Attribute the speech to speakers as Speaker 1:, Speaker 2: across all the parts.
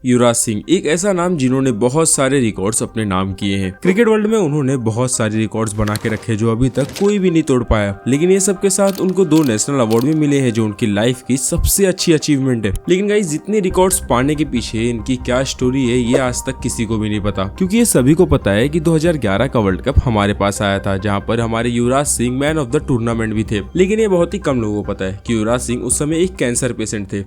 Speaker 1: युवराज सिंह एक ऐसा नाम जिन्होंने बहुत सारे रिकॉर्ड्स अपने नाम किए हैं। क्रिकेट वर्ल्ड में उन्होंने बहुत सारे रिकॉर्ड्स बना के रखे जो अभी तक कोई भी नहीं तोड़ पाया। लेकिन ये सब के साथ उनको 2 नेशनल अवार्ड भी मिले हैं जो उनकी लाइफ की सबसे अच्छी अचीवमेंट है। लेकिन गाइस जितने रिकॉर्ड्स पाने के पीछे इनकी क्या स्टोरी है ये आज तक किसी को भी नहीं पता, क्योंकि ये सभी को पता है कि 2011 का वर्ल्ड कप हमारे पास आया था जहाँ पर हमारे Yuvraj Singh man of the tournament भी थे। लेकिन ये बहुत ही कम लोगों को पता है कि युवराज सिंह उस समय एक कैंसर पेशेंट थे।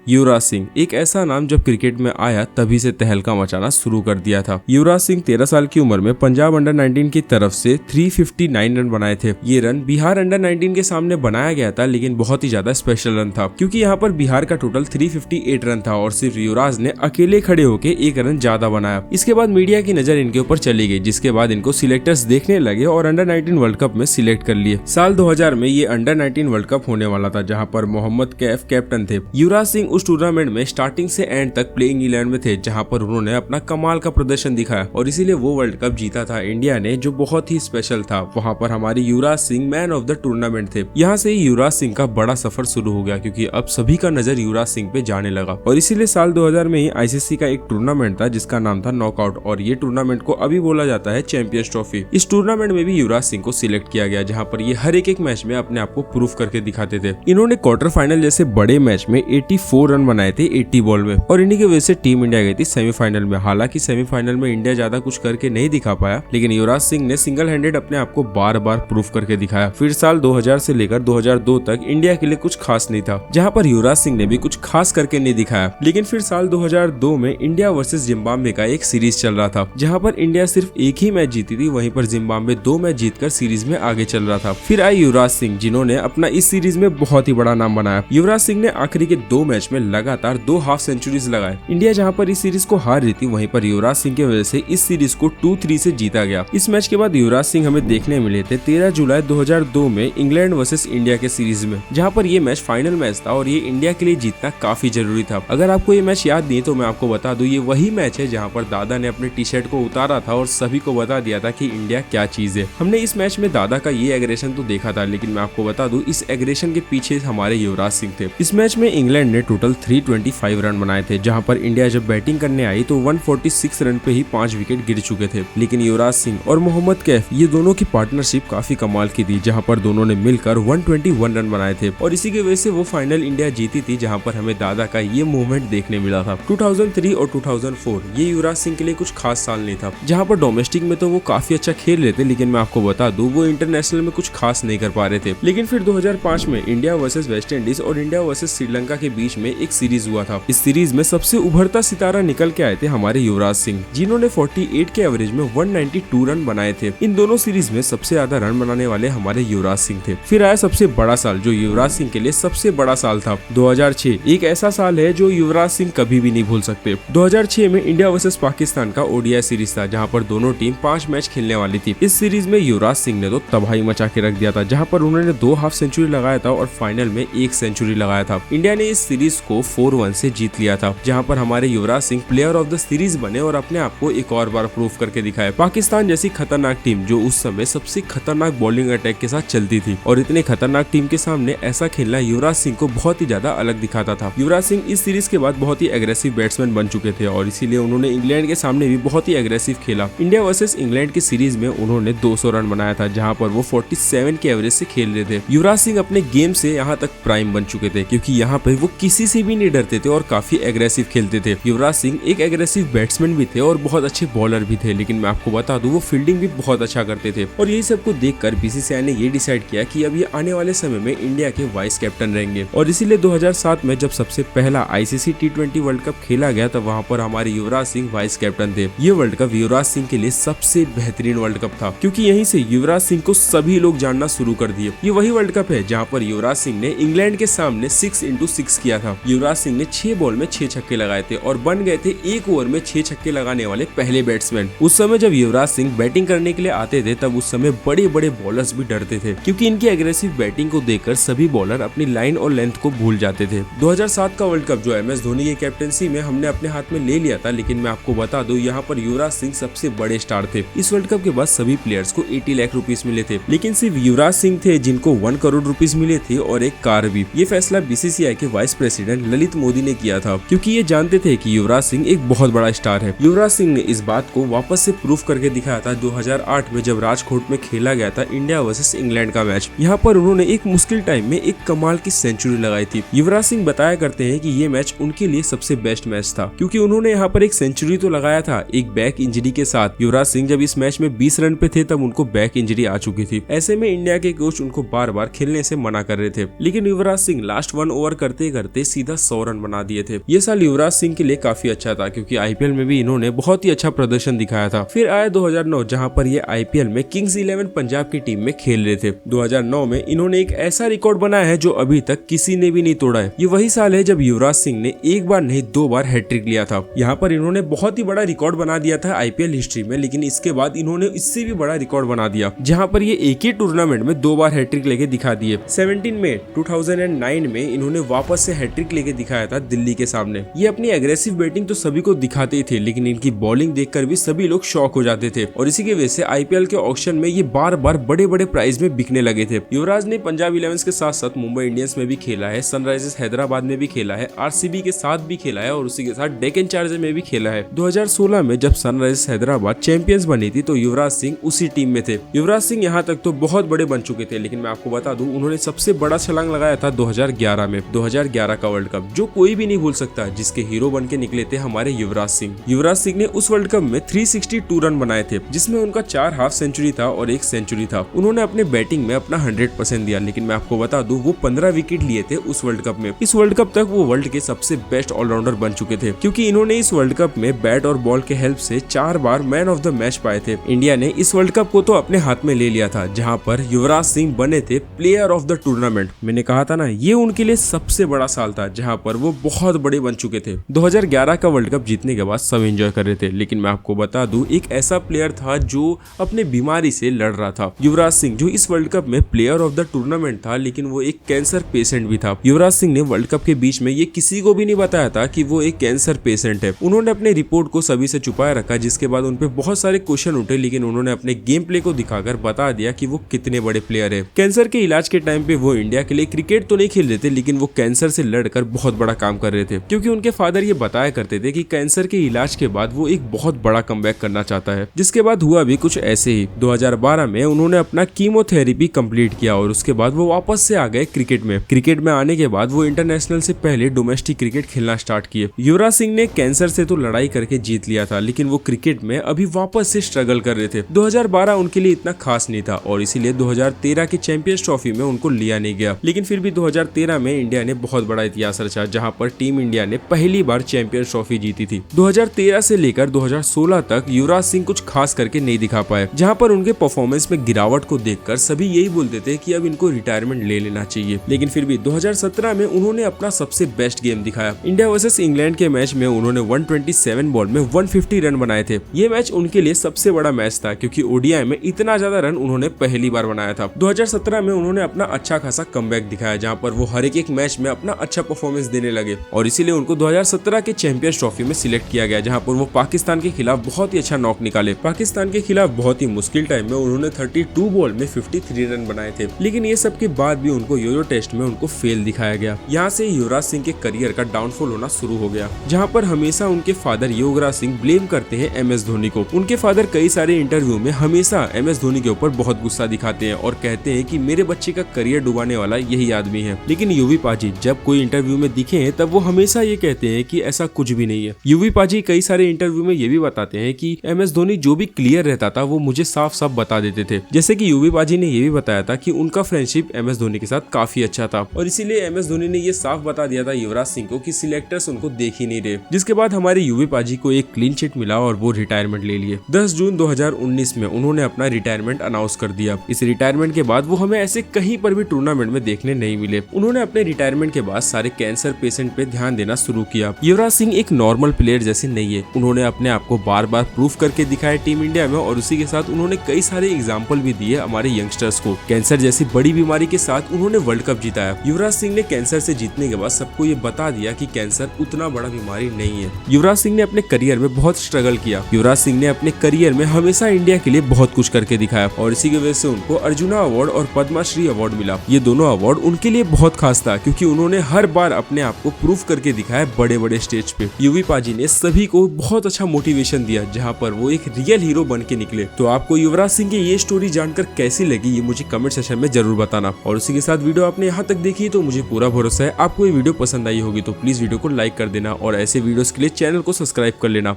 Speaker 1: युवराज सिंह एक ऐसा नाम जब क्रिकेट में आया तभी से तहलका मचाना शुरू कर दिया था। युवराज सिंह 13 साल की उम्र में पंजाब अंडर 19 की तरफ से 359 रन बनाए थे। ये रन बिहार अंडर 19 के सामने बनाया गया था, लेकिन बहुत ही ज्यादा स्पेशल रन था क्योंकि यहाँ पर बिहार का टोटल 358 रन था और सिर्फ युवराज ने अकेले खड़े होकर 1 रन ज्यादा बनाया। इसके बाद मीडिया की नजर इनके ऊपर चली गई, जिसके बाद इनको सिलेक्टर्स देखने लगे और अंडर 19 वर्ल्ड कप में सिलेक्ट कर लिए। साल 2000 में ये अंडर 19 वर्ल्ड कप होने वाला था जहाँ पर मोहम्मद कैफ कैप्टन थे। युवराज सिंह उस टूर्नामेंट में स्टार्टिंग से एंड तक प्लेइंग 11 में थे जहां पर उन्होंने अपना कमाल का प्रदर्शन दिखाया और इसीलिए वो वर्ल्ड कप जीता था इंडिया ने, जो बहुत ही स्पेशल था। वहां पर हमारे Yuvraj Singh man of the tournament थे। यहां से ही युवराज सिंह का बड़ा सफर शुरू हो गया क्योंकि अब सभी का नजर युवराज सिंह पे जाने लगा और इसीलिए साल 2000 में ही आईसीसी का एक टूर्नामेंट था जिसका नाम था नॉकआउट और ये टूर्नामेंट को अभी बोला जाता है चैंपियंस ट्रॉफी। इस टूर्नामेंट में भी युवराज सिंह को सिलेक्ट किया गया जहाँ पर ये हर एक मैच में अपने आप को प्रूफ करके दिखाते थे। इन्होंने क्वार्टर फाइनल जैसे बड़े मैच में 84 रन बनाए थे 80 बॉल में और इन्हीं की वजह से टीम इंडिया गई थी सेमीफाइनल में। हालांकि सेमीफाइनल में इंडिया ज्यादा कुछ करके नहीं दिखा पाया, लेकिन युवराज सिंह ने सिंगल हैंडेड अपने आप को बार बार प्रूफ करके दिखाया। फिर साल 2000 से लेकर 2002 तक इंडिया के लिए कुछ खास नहीं था, जहां पर युवराज सिंह ने भी कुछ खास करके नहीं दिखाया। लेकिन फिर साल 2002 में इंडिया वर्सेस जिम्बाब्वे का एक सीरीज चल रहा था जहां पर इंडिया सिर्फ एक ही मैच जीती थी, वहीं पर जिम्बाब्वे 2 मैच जीतकर सीरीज में आगे चल रहा था। फिर आए युवराज सिंह जिन्होंने अपना इस सीरीज में बहुत ही बड़ा नाम बनाया। युवराज सिंह ने आखिरी के 2 मैच में लगातार 2 हाफ सेंचुरीज लगाए। इंडिया जहां पर इस सीरीज को हार रही थी, वहीं पर युवराज सिंह की वजह से इस सीरीज को 2-3 से जीता गया। इस मैच के बाद युवराज सिंह हमें देखने मिले थे 13 जुलाई 2002 में इंग्लैंड वर्सेस इंडिया के सीरीज में, जहां पर ये मैच फाइनल मैच था और ये इंडिया के लिए जीतना काफी जरूरी था। अगर आपको ये मैच याद नहीं तो मैं आपको बता दूं, ये वही मैच है जहां पर दादा ने अपने टी शर्ट को उतारा था और सभी को बता दिया था कि इंडिया क्या चीज है। हमने इस मैच में दादा का ये एग्रेशन तो देखा था, लेकिन मैं आपको बता दूं इस एग्रेशन के पीछे हमारे युवराज सिंह थे। इस मैच में इंग्लैंड ने टोटल 325 रन बनाए थे, जहां पर इंडिया जब बैटिंग करने आई तो 146 रन पे ही 5 विकेट गिर चुके थे। लेकिन युवराज सिंह और मोहम्मद कैफ ये दोनों की पार्टनरशिप काफी कमाल की थी, जहां पर दोनों ने मिलकर 121 रन बनाए थे और इसी की वजह से वो फाइनल इंडिया जीती थी, जहां पर हमें दादा का ये मूवमेंट देखने मिला था। 2003 और 2004 ये युवराज सिंह के लिए कुछ खास साल नहीं था, जहां पर डोमेस्टिक में तो वो काफी अच्छा खेल रहे थे, लेकिन मैं आपको बता दूं वो इंटरनेशनल में कुछ खास नहीं कर पा रहे थे। लेकिन फिर 2005 में इंडिया वर्सेस वेस्ट इंडीज और इंडिया वर्सेस श्रीलंका के बीच में एक सीरीज हुआ था। इस सीरीज में सबसे उभरता सितारा निकल के आए थे हमारे युवराज सिंह, जिन्होंने 48 के एवरेज में 192 रन बनाए थे। इन दोनों सीरीज में सबसे ज्यादा रन बनाने वाले हमारे युवराज सिंह थे। फिर आया सबसे बड़ा साल जो युवराज सिंह के लिए सबसे बड़ा साल था 2006। एक ऐसा साल है जो युवराज सिंह कभी भी नहीं भूल सकते। 2006 में इंडिया वर्सेस पाकिस्तान का ओडीआई सीरीज था, जहां पर दोनों टीम 5 मैच खेलने वाली थी। इस सीरीज में युवराज सिंह ने तो तबाही मचा के रख दिया था, जहां पर उन्होंने 2 हाफ सेंचुरी लगाया था और फाइनल में 1 सेंचुरी लगाया था। इंडिया ने इस सीरीज को 4-1 से जीत लिया था, जहां पर हमारे Yuvraj Singh player of the series बने और अपने आप को एक और बार प्रूव करके दिखाया। पाकिस्तान जैसी खतरनाक टीम जो उस समय सबसे खतरनाक बॉलिंग अटैक के साथ चलती थी और इतने खतरनाक टीम के सामने ऐसा खेलना युवराज सिंह को बहुत ही ज्यादा अलग दिखाता था। युवराज सिंह इस सीरीज के बाद बहुत ही एग्रेसिव बैट्समैन बन चुके थे और इसीलिए उन्होंने इंग्लैंड के सामने भी बहुत ही एग्रेसिव खेला। इंडिया वर्सेस इंग्लैंड की सीरीज में उन्होंने 200 रन बनाया था, जहां पर वो 47 के एवरेज से खेल रहे थे। युवराज सिंह अपने गेम से यहाँ तक प्राइम बन चुके थे क्योंकि यहाँ पर वो किसी से भी नहीं डरते थे और काफी एग्रेसिव खेलते थे। युवराज सिंह एक एग्रेसिव बैट्समैन भी थे और बहुत अच्छे बॉलर भी थे, लेकिन मैं आपको बता दूं वो फील्डिंग भी बहुत अच्छा करते थे। और यही सब को देखकर बीसीसीआई ने ये डिसाइड किया कि अब ये आने वाले समय में इंडिया के वाइस कैप्टन रहेंगे और इसीलिए 2007 में जब सबसे पहला आईसीसी T20 वर्ल्ड कप खेला गया तब वहाँ पर हमारे युवराज सिंह वाइस कैप्टन थे। ये वर्ल्ड कप युवराज सिंह के लिए सबसे बेहतरीन वर्ल्ड कप था क्योंकि यहीं से युवराज सिंह को सभी लोग जानना शुरू कर दिए। ये वही वर्ल्ड कप है जहाँ पर युवराज सिंह ने इंग्लैंड के सामने 6x6 किया था। युवराज सिंह ने 6 बॉल में 6 छक्के लगाए थे और बन गए थे 1 ओवर में 6 छक्के लगाने वाले पहले बैट्समैन। उस समय जब युवराज सिंह बैटिंग करने के लिए आते थे तब उस समय बड़े बड़े बॉलर्स भी डरते थे क्योंकि इनकी एग्रेसिव बैटिंग को देखकर सभी बॉलर अपनी लाइन और लेंथ को भूल जाते थे। 2007 का वर्ल्ड कप जो MS धोनी की कैप्टनसी में हमने अपने हाथ में ले लिया था, लेकिन मैं आपको बता दूं यहाँ पर युवराज सिंह सबसे बड़े स्टार थे। इस वर्ल्ड कप के बाद सभी प्लेयर्स को 80 लाख रुपीस मिले थे, लेकिन सिर्फ युवराज सिंह थे जिनको 1 करोड़ रुपीस मिले थे और एक कार भी। ये फैसला बीसीसीआई के vice president president Lalit Modi ने किया था, क्योंकि ये जानते थे कि युवराज सिंह एक बहुत बड़ा स्टार है। युवराज सिंह ने इस बात को वापस से प्रूफ करके दिखाया था 2008 में, जब राजकोट में खेला गया था इंडिया वर्सेस इंग्लैंड का मैच। यहाँ पर उन्होंने एक मुश्किल टाइम में एक कमाल की सेंचुरी लगाई थी। युवराज सिंह बताया करते हैं कि ये मैच उनके लिए सबसे बेस्ट मैच था, क्योंकि उन्होंने यहाँ पर एक सेंचुरी तो लगाया था एक बैक इंजरी के साथ। युवराज सिंह जब इस मैच में 20 रन पे थे तब उनको बैक इंजरी आ चुकी थी। ऐसे में इंडिया के कोच उनको बार बार खेलने से मना कर रहे थे, लेकिन युवराज सिंह लास्ट 1 ओवर करते करते सीधा 100 रन बना दिए थे। ये साल युवराज सिंह के लिए काफी अच्छा था, क्योंकि आईपीएल में भी इन्होंने बहुत ही अच्छा प्रदर्शन दिखाया था। फिर आया 2009, जहां पर ये आईपीएल में किंग्स 11 पंजाब की टीम में खेल रहे थे। 2009 में इन्होंने एक ऐसा रिकॉर्ड बनाया है जो अभी तक किसी ने भी नहीं तोड़ा है। ये वही साल है जब युवराज सिंह ने एक बार नहीं 2 बार हैट्रिक लिया था। यहाँ पर इन्होंने बहुत ही बड़ा रिकॉर्ड बना दिया था आईपीएल हिस्ट्री में, लेकिन इसके बाद इन्होंने इससे भी बड़ा रिकॉर्ड बना दिया, जहाँ पर ये एक ही टूर्नामेंट में 2 बार हैट्रिक लेके दिखा दिए। 17 मई 2009 में इन्होंने वापस से हैट्रिक लेके दिखाया था दिल्ली के सामने। ये अपनी एग्रेसिव बैटिंग तो सभी को दिखाते ही थे, लेकिन इनकी बॉलिंग देखकर भी सभी लोग शॉक हो जाते थे, और इसी की वजह से आईपीएल के ऑक्शन में ये बार बार बड़े बड़े प्राइस में बिकने लगे थे। युवराज ने पंजाब 11 के साथ साथ मुंबई इंडियंस में भी खेला है, सनराइजर्स हैदराबाद में भी खेला है, आरसीबी के साथ भी खेला है, और उसी के साथ डेक्कन चार्जर में भी खेला है। 2016 में जब सनराइजर्स हैदराबाद चैंपियंस बनी थी तो युवराज सिंह उसी टीम में थे। युवराज सिंह यहाँ तक तो बहुत बड़े बन चुके थे, लेकिन मैं आपको बता दूं उन्होंने सबसे बड़ा छलांग लगाया था 2011 में, 2011 का वर्ल्ड कप, जो कोई भी नहीं भूल सकता, जिसके हीरो बन के निकले थे हमारे युवराज सिंह। युवराज सिंह ने उस वर्ल्ड कप में 362 रन बनाए थे, जिसमें उनका 4 हाफ सेंचुरी था और 1 सेंचुरी था। उन्होंने अपने बैटिंग में अपना 100% दिया, लेकिन मैं आपको बता दूं वो 15 विकेट लिए थे उस वर्ल्ड कप में। इस वर्ल्ड कप तक वो वर्ल्ड के सबसे बेस्ट ऑलराउंडर बन चुके थे, क्योंकि इन्होंने इस वर्ल्ड कप में बैट और बॉल के हेल्प से 4 बार मैन ऑफ द मैच पाए थे। इंडिया ने इस वर्ल्ड कप को तो अपने हाथ में ले लिया था, जहां पर युवराज सिंह बने थे प्लेयर ऑफ द टूर्नामेंट। मैंने कहा था ना, ये उनके लिए सबसे बड़ा साल था, जहां पर वो बहुत बड़े बन चुके थे। 2011 का वर्ल्ड कप जीतने के बाद सब एंजॉय कर रहे थे, लेकिन मैं आपको बता दूं एक ऐसा प्लेयर था जो अपने बीमारी से लड़ रहा था। युवराज सिंह जो इस वर्ल्ड कप में प्लेयर ऑफ द टूर्नामेंट था, लेकिन वो एक कैंसर पेशेंट भी था। युवराज सिंह ने वर्ल्ड कप के बीच में ये किसी को भी नहीं बताया था कि वो एक कैंसर पेशेंट है। उन्होंने अपने रिपोर्ट को सभी से छुपाया रखा, जिसके बाद उन पे बहुत सारे क्वेश्चन उठे, लेकिन उन्होंने अपने गेम प्ले को दिखाकर बता दिया कि वो कितने बड़े प्लेयर है। कैंसर के इलाज के टाइम पे वो इंडिया के लिए क्रिकेट तो नहीं खेल रहे थे, लेकिन वो कैंसर से लड़कर बहुत बड़ा काम कर रहे थे, क्योंकि उनके फादर ये बताया करते थे कि कैंसर के इलाज के बाद वो एक बहुत बड़ा कमबैक करना चाहता है। जिसके बाद हुआ भी कुछ ऐसे ही। 2012 में उन्होंने अपना कीमोथेरेपी कंप्लीट किया और उसके बाद वो वापस से आ गए क्रिकेट में। क्रिकेट में आने के बाद वो इंटरनेशनल से पहले डोमेस्टिक क्रिकेट खेलना स्टार्ट किए। युवराज सिंह ने कैंसर से तो लड़ाई करके जीत लिया था, लेकिन वो क्रिकेट में अभी वापस से स्ट्रगल कर रहे थे। 2012 उनके लिए इतना खास नहीं था और इसीलिए 2013 की चैंपियंस ट्रॉफी में उनको लिया नहीं गया, लेकिन फिर भी 2013 में इंडिया ने बहुत बड़ा इतिहास रचा, जहां पर टीम इंडिया ने पहली बार चैंपियंस ट्रॉफी जीती थी। 2013 से लेकर 2016 तक युवराज सिंह कुछ खास करके नहीं दिखा पाए, जहां पर उनके परफॉर्मेंस में गिरावट को देखकर सभी यही बोलते थे कि अब इनको रिटायरमेंट ले लेना चाहिए। लेकिन फिर भी 2017 में उन्होंने अपना सबसे बेस्ट गेम दिखाया। इंडिया वर्सेस इंग्लैंड के मैच में उन्होंने 127 बॉल में 150 रन बनाए थे। ये मैच उनके लिए सबसे बड़ा मैच था, क्योंकि ओडीआई में इतना ज्यादा रन उन्होंने पहली बार बनाया था। 2017 में उन्होंने अपना अच्छा खासा कमबैक दिखाया, जहां पर वो हर एक मैच में अपना अच्छा परफॉर्मेंस देने लगे और इसीलिए उनको 2017 के चैंपियंस ट्रॉफी में सिलेक्ट किया गया, जहां पर वो पाकिस्तान के खिलाफ बहुत ही अच्छा नॉक निकाले। पाकिस्तान के खिलाफ बहुत ही मुश्किल टाइम में उन्होंने 32 बॉल में 53 रन बनाए थे, लेकिन ये सब के बाद भी उनको यो टेस्ट में उनको फेल दिखाया गया। यहाँ से युवराज सिंह के करियर का डाउनफॉल होना शुरू हो गया, जहाँ पर हमेशा उनके फादर योगराज सिंह ब्लेम करते हैं MS धोनी को। उनके फादर कई सारे इंटरव्यू में हमेशा MS धोनी के ऊपर बहुत गुस्सा दिखाते हैं और कहते हैं कि मेरे बच्चे का करियर डुबाने वाला यही आदमी है। लेकिन यूवी पाजी जब कोई इंटरव्यू में दिखे हैं तब वो हमेशा ये कहते हैं कि ऐसा कुछ भी नहीं है। यूवी पाजी कई सारे इंटरव्यू में ये भी बताते हैं कि MS धोनी जो भी क्लियर रहता था वो मुझे साफ साफ बता देते थे। जैसे कि यूवी पाजी ने ये भी बताया था कि उनका फ्रेंडशिप MS धोनी के साथ काफी अच्छा था और इसीलिए MS धोनी ने ये साफ बता दिया था युवराज सिंह को कि सिलेक्टर्स उनको देख ही नहीं रहे। जिसके बाद हमारे यूवी पाजी को एक क्लीन चिट मिला और वो रिटायरमेंट ले लिए। 10 जून 2019 में उन्होंने अपना रिटायरमेंट अनाउंस कर दिया। इस रिटायरमेंट के बाद वो हमें ऐसे कहीं पर भी टूर्नामेंट में देखने नहीं मिले। उन्होंने अपने रिटायरमेंट के बाद सारे कैंसर पेशेंट पे ध्यान देना शुरू किया। युवराज सिंह एक नॉर्मल प्लेयर जैसे नहीं है, उन्होंने अपने आप को बार बार प्रूफ करके दिखाया टीम इंडिया में और उसी के साथ उन्होंने कई सारे एग्जाम्पल भी दिए हमारे यंगस्टर्स को। कैंसर जैसी बड़ी बीमारी के साथ उन्होंने वर्ल्ड कप जिताया। युवराज सिंह ने कैंसर से जीतने के बाद सबको ये बता दिया कि कैंसर उतना बड़ा बीमारी नहीं है। युवराज सिंह ने अपने करियर में बहुत स्ट्रगल किया। युवराज सिंह ने अपने करियर में हमेशा इंडिया के लिए बहुत कुछ करके दिखाया और इसी की वजह से उनको अर्जुना अवार्ड और पद्मश्री अवार्ड मिला। ये दोनों अवार्ड उनके लिए बहुत खास था, क्योंकि उन्होंने हर बार अपने आप को प्रूव करके दिखाया बड़े बड़े स्टेज पे। यूवी पाजी ने सभी को बहुत अच्छा मोटिवेशन दिया, जहाँ पर वो एक रियल हीरो बन के निकले। तो आपको युवराज सिंह की ये स्टोरी जानकर कैसी लगी ये मुझे कमेंट सेक्शन में जरूर बताना। और उसी के साथ वीडियो आपने यहाँ तक देखी तो मुझे पूरा भरोसा है आपको ये वीडियो पसंद आई होगी। तो प्लीज वीडियो को लाइक कर देना और ऐसे वीडियोस के लिए चैनल को सब्सक्राइब कर लेना।